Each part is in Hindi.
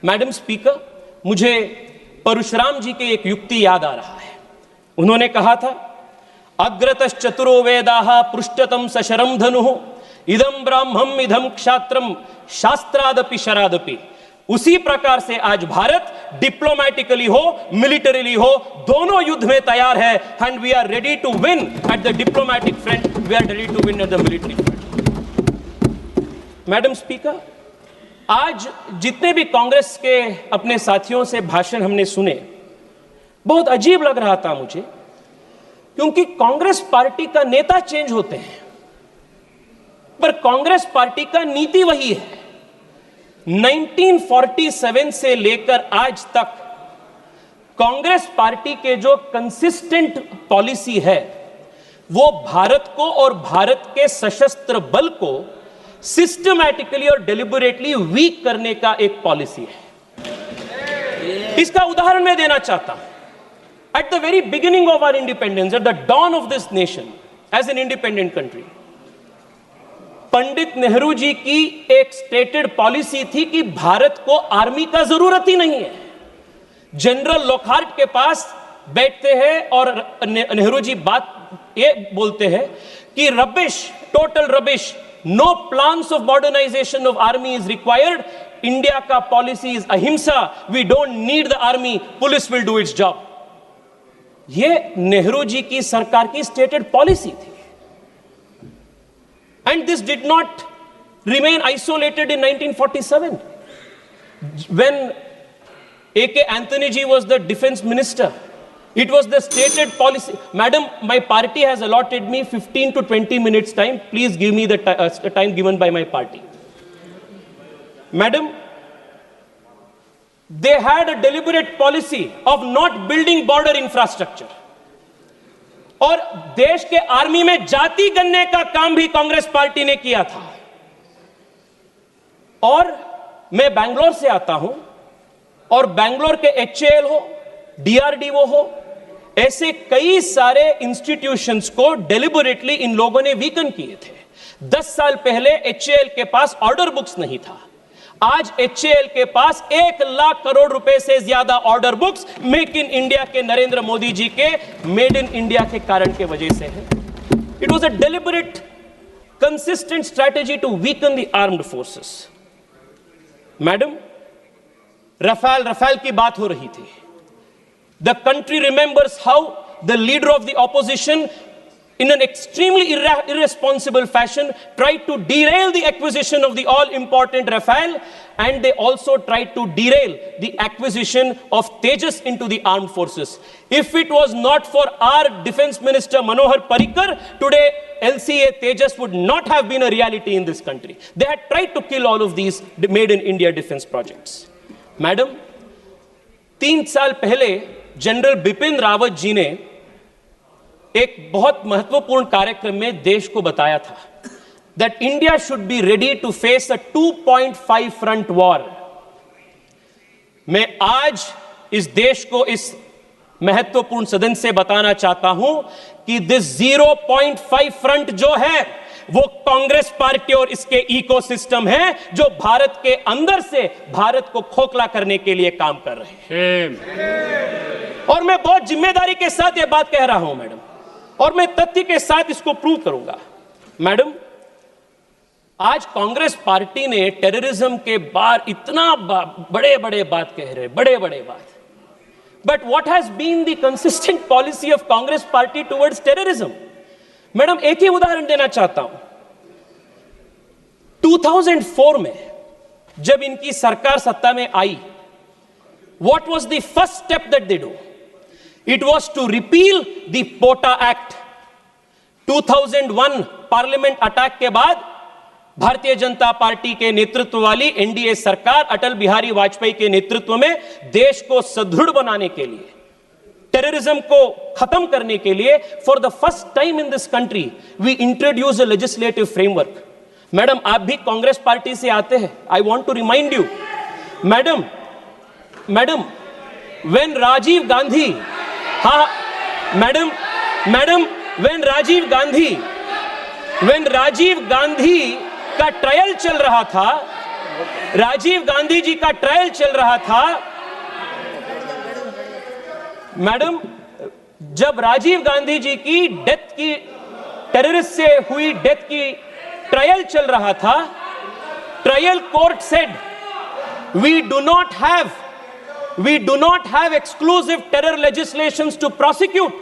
मैडम स्पीकर, मुझे परशुराम जी की एक युक्ति याद आ रहा है। उन्होंने कहा था, अग्रतश्चतुरो वेदाः पृष्ठतम सशरम धनुः इदम ब्राह्मम इदम क्षात्रम शास्त्रादपि शरादपि। उसी प्रकार से आज भारत डिप्लोमैटिकली हो, मिलिटरीली हो, दोनों युद्ध में तैयार है। And we are ready to win at the diplomatic front, we are ready to win at the military front. Madam speaker, आज जितने भी कांग्रेस के अपने साथियों से भाषण हमने सुने, बहुत अजीब लग रहा था मुझे, क्योंकि कांग्रेस पार्टी का नेता चेंज होते हैं पर कांग्रेस पार्टी का नीति वही है। 1947 से लेकर आज तक कांग्रेस पार्टी के जो कंसिस्टेंट पॉलिसी है वो भारत को और भारत के सशस्त्र बल को सिस्टमैटिकली और डेलिबरेटली वीक करने का एक पॉलिसी है। इसका उदाहरण मैं देना चाहता हूं। At the very beginning of our independence, at the dawn of this nation as an independent country, Pandit Nehru ji की एक स्टेटेड पॉलिसी थी कि भारत को आर्मी का जरूरत ही नहीं है। जनरल लॉकहार्ट के पास बैठते हैं और नेहरू जी बात ये बोलते हैं कि rubbish, total rubbish, no plans of modernisation of army is required, India का policy is ahimsa, we don't need the army, police will do its job. ये नेहरू जी की सरकार की स्टेटेड पॉलिसी थी। And this did not remain isolated in 1947. When A.K. Anthony ji was the defense minister, it was the stated policy. Madam, my party has allotted me 15 to 20 minutes time. Please give me the time given by my party. Madam, they had a deliberate policy of not building border infrastructure. और देश के आर्मी में जाति गणने का काम भी कांग्रेस पार्टी ने किया था। और मैं बैंगलोर से आता हूं और बैंगलोर के HAL हो, DRDO हो, ऐसे कई सारे इंस्टीट्यूशंस को डेलिबरेटली इन लोगों ने वीकन किए थे। 10 साल पहले HAL के पास ऑर्डर बुक्स नहीं था। आज HAL के पास 1 लाख करोड़ रुपए से ज्यादा order books make in India के नरेंद्र मोदी जी के मेड इन इंडिया के कारण के वजह से है। It was a deliberate consistent strategy to weaken the armed forces. Madam, Rafale की बात हो रही थी। The country remembers how the leader of the opposition in an extremely irresponsible fashion tried to derail the acquisition of the all important Rafale, and they also tried to derail the acquisition of Tejas into the armed forces. If it was not for our defense minister Manohar Parrikar, today LCA Tejas would not have been a reality in this country. They had tried to kill all of these made in India defense projects. Madam, 3 साल पहले जनरल बिपिन रावत जी ने एक बहुत महत्वपूर्ण कार्यक्रम में देश को बताया था that India should be ready to face a 2.5 front war. मैं आज इस देश को इस महत्वपूर्ण सदन से बताना चाहता हूं कि दिस 0.5 फ्रंट जो है वो कांग्रेस पार्टी और इसके इकोसिस्टम है जो भारत के अंदर से भारत को खोखला करने के लिए काम कर रहे हैं। और मैं बहुत जिम्मेदारी के साथ यह बात कह रहा हूं मैडम, और मैं तथ्य के साथ इसको प्रूव करूंगा। मैडम, आज कांग्रेस पार्टी ने टेररिज्म के बार इतना बड़े बड़े बात कह रहे, बड़े बड़े बात, but what has been the consistent policy of Congress party towards terrorism? Madam, एक ही उदाहरण देना चाहता हूं। 2004 में जब इनकी सरकार सत्ता में आई, what was the first step that they do? It was to repeal the POTA Act. 2001 parliament attack के बाद भारतीय जनता पार्टी के नेतृत्व वाली एनडीए सरकार अटल बिहारी वाजपेयी के नेतृत्व में देश को सुदृढ़ बनाने के लिए, टेररिज्म को खत्म करने के लिए, for the first time in this country we introduce a legislative framework. Madam, आप भी कांग्रेस पार्टी से आते हैं। I want to remind you, madam, when Rajiv Gandhi, हाँ मैडम, when राजीव गांधी का ट्रायल चल रहा था, राजीव गांधी जी का ट्रायल चल रहा था। मैडम, जब राजीव गांधी जी की डेथ की, टेररिस्ट से हुई डेथ की ट्रायल चल रहा था, trial court said we do not have exclusive terror legislations to prosecute.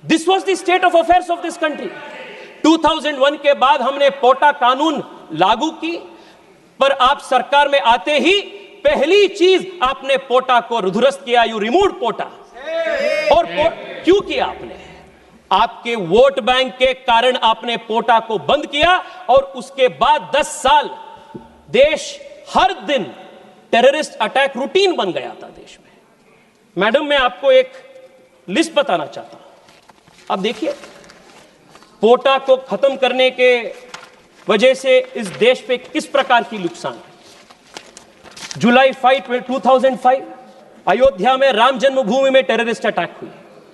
This was the state of affairs of this country. 2001 के बाद हमने पोटा कानून लागू की, पर आप सरकार में आते ही पहली चीज आपने पोटा को दुरुस्त किया, यू रिमूव्ड पोटा। और क्यों किया आपने? आपके वोट बैंक के कारण आपने पोटा को बंद किया, और उसके बाद 10 साल देश हर दिन टेररिस्ट अटैक रूटीन बन गया था देश में। मैडम, मैं आपको एक लिस्ट बताना चाहता हूं। अब देखिए, पोटा को खत्म करने के वजह से इस देश पे किस प्रकार की नुकसान है। जुलाई 5, 2005 अयोध्या में राम जन्मभूमि में टेररिस्ट अटैक हुई,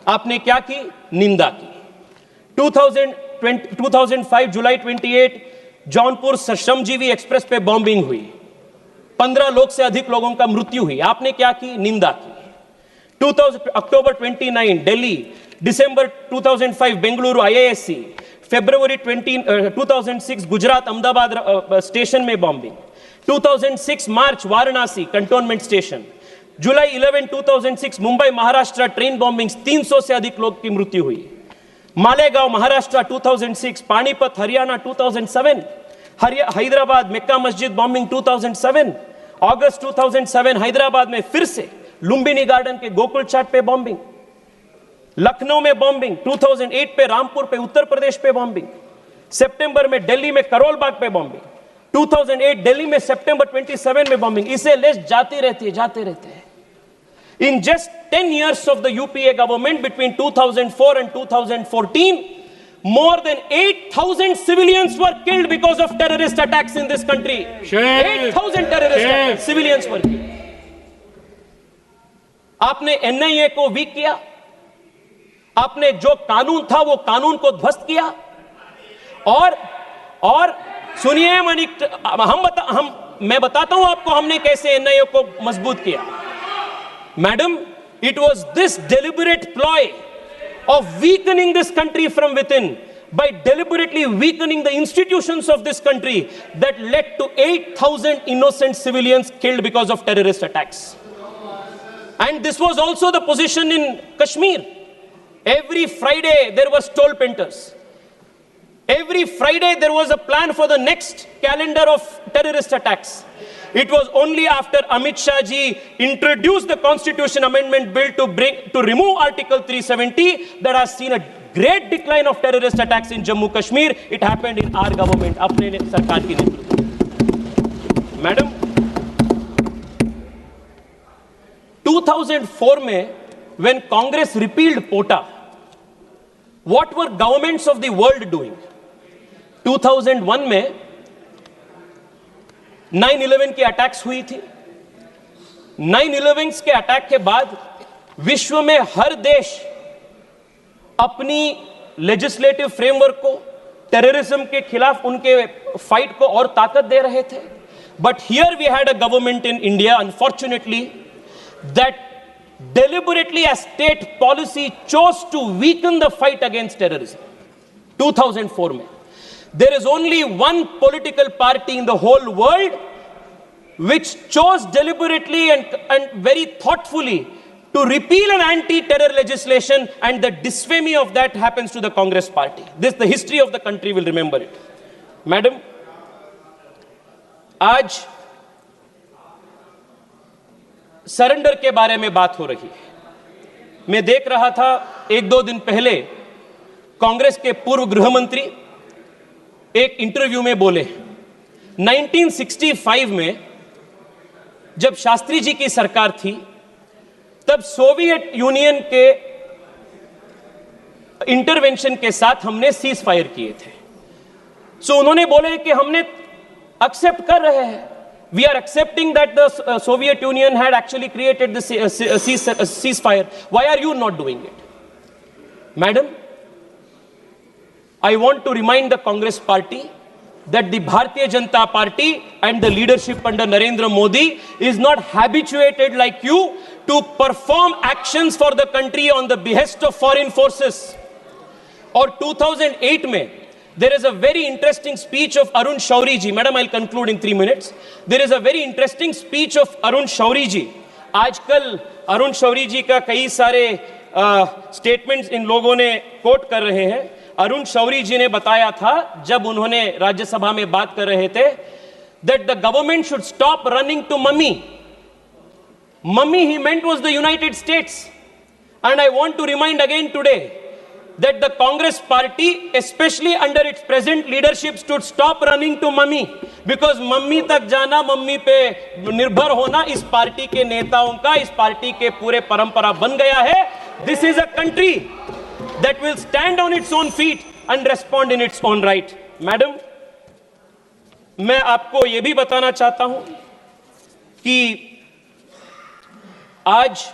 आपने क्या की? निंदा की। 2005 जुलाई 28 जौनपुर श्रमजीवी एक्सप्रेस पे बॉम्बिंग हुई, 15 लोग से अधिक लोगों का मृत्यु हुई, आपने क्या की? निंदा की। अक्टूबर 29 दिल्ली, दिसंबर 2005 बेंगलुरु IISc, फरवरी 2006 गुजरात अहमदाबाद स्टेशन में बॉम्बिंग, 2006 मार्च वाराणसी कंटोनमेंट स्टेशन, जुलाई 11 2006 मुंबई महाराष्ट्र ट्रेन बॉम्बिंग, 300 से अधिक लोग की मृत्यु हुई। मालेगांव महाराष्ट्र 2006, पानीपत हरियाणा 2007, हैदराबाद मक्का मस्जिद बॉम्बिंग 2007, अगस्त 2007 हैदराबाद में फिर से लुंबिनी गार्डन के गोकुल चाट पे बॉम्बिंग, लखनऊ में बॉम्बिंग, 2008 पे रामपुर पे उत्तर प्रदेश पे बॉम्बिंग, सितंबर में दिल्ली में करोल बाग पे बॉम्बिंग, 2008 दिल्ली में सितंबर 27 में बॉम्बिंग। इसे लिस्ट जाते रहते हैं। In just 10 years of the UPA government between 2004 and 2014, more than 8,000 civilians were killed because of terrorist attacks in this country. 8,000 terrorist civilians were killed. आपने NIA को वीक किया, आपने जो कानून था वो कानून को ध्वस्त किया, और सुनिए मैं बताता हूं आपको हमने कैसे NIA को मजबूत किया। Madam, it was this deliberate ploy of weakening this country from within, by deliberately weakening the institutions of this country, that led to 8,000 innocent civilians killed because of terrorist attacks. And this was also the position in Kashmir. Every Friday there were toll painters. Every Friday there was a plan for the next calendar of terrorist attacks. It was only after Amit Shah ji introduced the Constitution Amendment Bill to remove Article 370 that has seen a great decline of terrorist attacks in Jammu Kashmir. It happened in our government, अपने सरकार की नेतृत्व। मैडम, 2004 में when Congress repealed POTA, what were governments of the world doing? 2001 में 9/11 की अटैक्स हुई थी। 9/11 के अटैक के बाद विश्व में हर देश अपनी लेजिस्लेटिव फ्रेमवर्क को टेररिज्म के खिलाफ उनके फाइट को और ताकत दे रहे थे। But here we had a government in India, unfortunately, that deliberately as state policy chose to weaken the fight against terrorism. 2004 में there is only one political party in the whole world which chose deliberately and very thoughtfully to repeal an anti-terror legislation, and the disfamy of that happens to the Congress party. This, the history of the country will remember it. Madam, आज सरेंडर के बारे में बात हो रही है। मैं देख रहा था 1-2 दिन पहले कांग्रेस के पूर्व गृह मंत्री एक इंटरव्यू में बोले, 1965 में जब शास्त्री जी की सरकार थी तब सोवियत यूनियन के इंटरवेंशन के साथ हमने सीज फायर किए थे। सो उन्होंने बोले कि हमने एक्सेप्ट कर रहे हैं, we are accepting that the Soviet Union had actually created the ceasefire. Why are you not doing it? Madam, I want to remind the Congress party that the Bharatiya Janata Party and the leadership under Narendra Modi is not habituated like you to perform actions for the country on the behest of foreign forces. Or 2008 mein, there is a very interesting speech of Arun Shauri ji. Madam, I'll conclude in 3 minutes. There is a very interesting speech of Arun Shauri ji. आजकल अरुण शौरी जी का कई सारे स्टेटमेंट्स इन लोगों ने कोट कर रहे हैं. अरुण शौरी जी ने बताया था जब उन्होंने राज्यसभा में बात कर रहे थे that the government should stop running to mummy. Mummy he meant was the United States. And I want to remind again today that the Congress party, especially under its present leadership, should stop running to mummy, because mummy tak jana, mummy पे निर्भर होना इस पार्टी के नेताओं का, इस पार्टी के पूरे परंपरा बन गया है. This is a country that will stand on its own feet and respond in its own right. Madam, मैं आपको ये भी बताना चाहता हूं कि आज